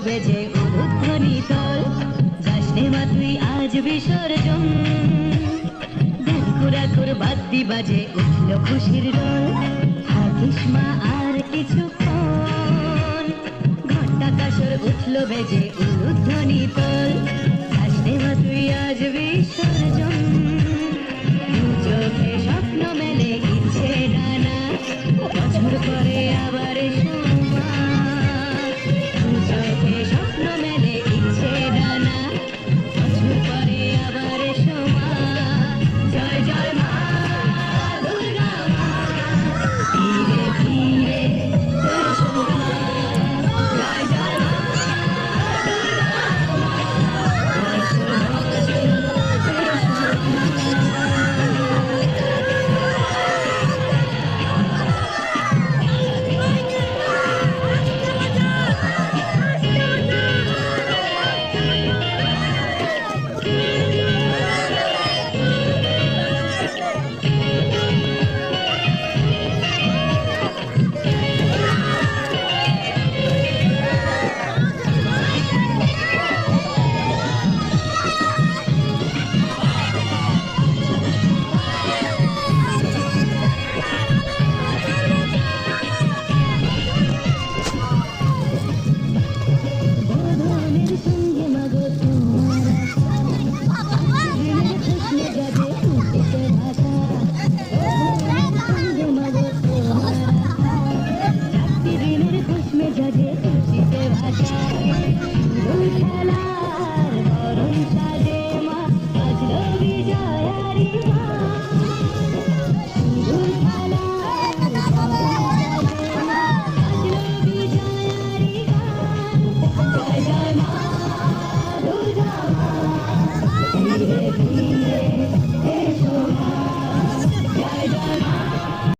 বেজে উলুধ্বনি তল, যাসনে মা তুই আজ বিসর্জন। ঘুরাঘুর বাদ্যি বাজে উঠল খুশির রোল, থাকিস মা আর কিছুক্ষণ। ঘন্টা কাসর উঠল বেজে উলুধ্বনি তল, যাসনে মা তুই আজ বিসর্জন।